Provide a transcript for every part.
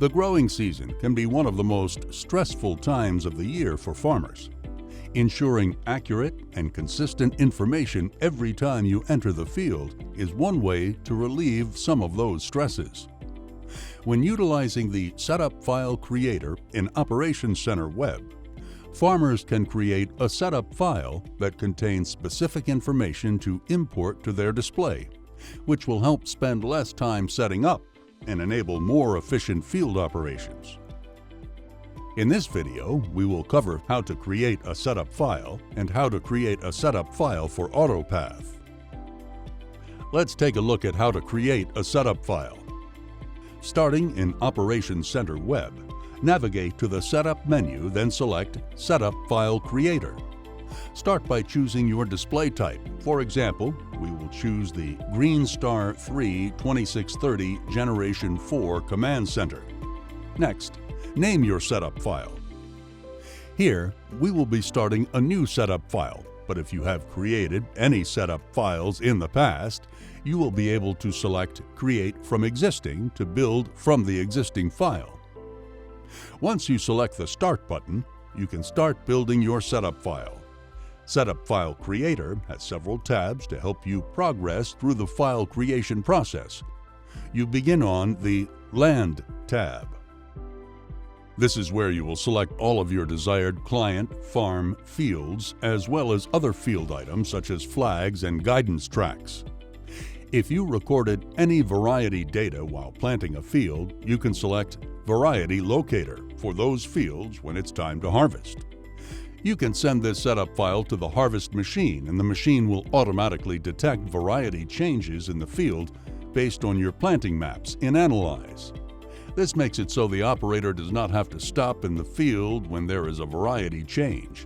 The growing season can be one of the most stressful times of the year for farmers. Ensuring accurate and consistent information every time you enter the field is one way to relieve some of those stresses. When utilizing the Setup File Creator in Operations Center Web, farmers can create a setup file that contains specific information to import to their display, which will help spend less time setting up and enable more efficient field operations. In this video, we will cover how to create a setup file and how to create a setup file for AutoPath. Let's take a look at how to create a setup file. Starting in Operations Center Web, navigate to the Setup menu, then select Setup File Creator. Start by choosing your display type. For example, we will choose the Greenstar 3 2630 Generation 4 Command Center. Next, name your setup file. Here, we will be starting a new setup file, but if you have created any setup files in the past, you will be able to select Create from Existing to build from the existing file. Once you select the Start button, you can start building your setup file. Setup File Creator has several tabs to help you progress through the file creation process. You begin on the Land tab. This is where you will select all of your desired client, farm, fields, as well as other field items such as flags and guidance tracks. If you recorded any variety data while planting a field, you can select Variety Locator for those fields when it's time to harvest. You can send this setup file to the harvest machine, and the machine will automatically detect variety changes in the field based on your planting maps in Analyze. This makes it so the operator does not have to stop in the field when there is a variety change.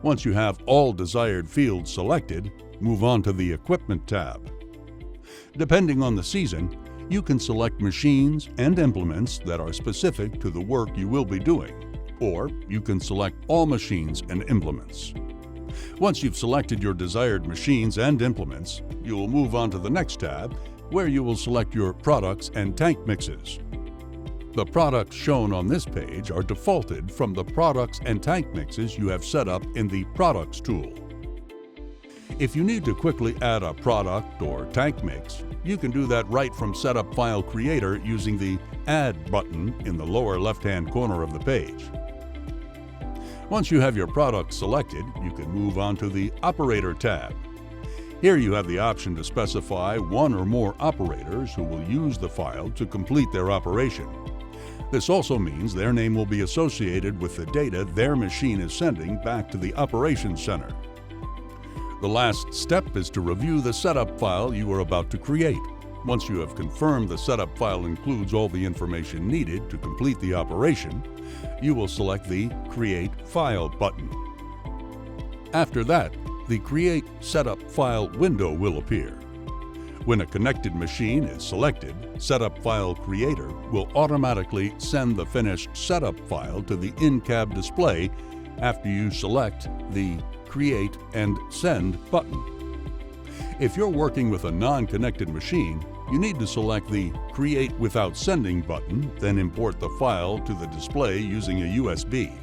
Once you have all desired fields selected, move on to the Equipment tab. Depending on the season, you can select machines and implements that are specific to the work you will be doing, or you can select all machines and implements. Once you've selected your desired machines and implements, you will move on to the next tab, where you will select your products and tank mixes. The products shown on this page are defaulted from the products and tank mixes you have set up in the Products tool. If you need to quickly add a product or tank mix, you can do that right from Setup File Creator using the Add button in the lower left-hand corner of the page. Once you have your product selected, you can move on to the Operator tab. Here you have the option to specify one or more operators who will use the file to complete their operation. This also means their name will be associated with the data their machine is sending back to the Operations Center. The last step is to review the setup file you are about to create. Once you have confirmed the setup file includes all the information needed to complete the operation, you will select the Create File button. After that, the Create Setup File window will appear. When a connected machine is selected, Setup File Creator will automatically send the finished setup file to the in-cab display after you select the Create and Send button. If you're working with a non-connected machine, you need to select the Create Without Sending button, then import the file to the display using a USB.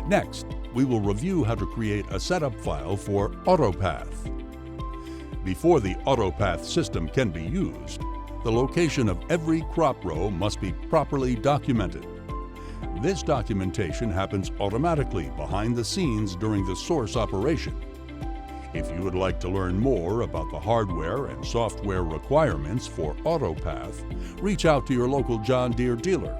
Next, we will review how to create a setup file for AutoPath. Before the AutoPath system can be used, the location of every crop row must be properly documented. This documentation happens automatically behind the scenes during the source operation. If you would like to learn more about the hardware and software requirements for AutoPath, reach out to your local John Deere dealer.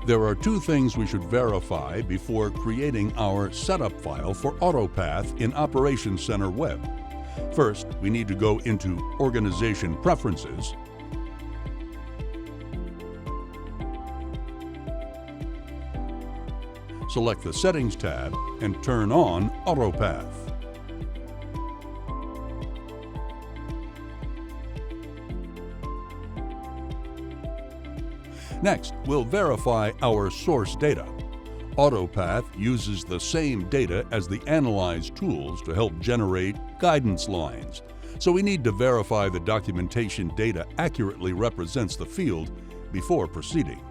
There are two things we should verify before creating our setup file for AutoPath in Operations Center Web. First, we need to go into Organization Preferences, select the Settings tab, and turn on AutoPath. Next, we'll verify our source data. AutoPath uses the same data as the Analyze tools to help generate guidance lines, so we need to verify the documentation data accurately represents the field before proceeding.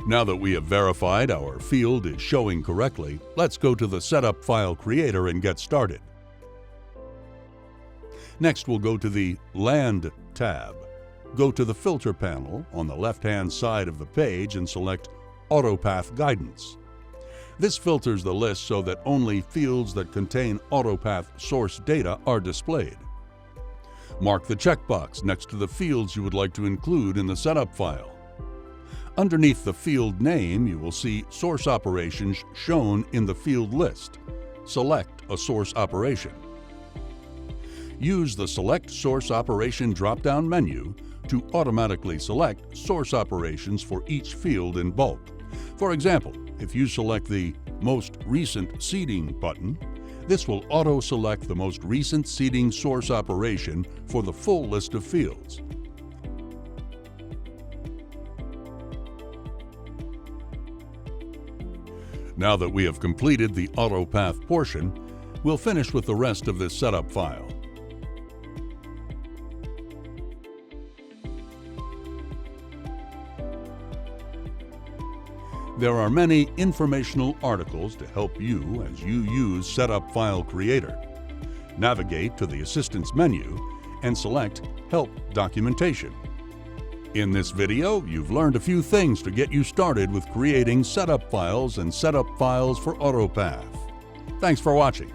Now that we have verified our field is showing correctly, let's go to the Setup File Creator and get started. Next, we'll go to the Land tab. Go to the Filter panel on the left-hand side of the page and select AutoPath Guidance. This filters the list so that only fields that contain AutoPath source data are displayed. Mark the checkbox next to the fields you would like to include in the setup file. Underneath the field name, you will see source operations shown in the field list. Select a source operation. Use the Select Source Operation drop-down menu to automatically select source operations for each field in bulk. For example, if you select the Most Recent Seeding button, this will auto-select the most recent seeding source operation for the full list of fields. Now that we have completed the AutoPath portion, we'll finish with the rest of this setup file. There are many informational articles to help you as you use Setup File Creator. Navigate to the Assistance menu and select Help Documentation. In this video, you've learned a few things to get you started with creating setup files and setup files for AutoPath. Thanks for watching.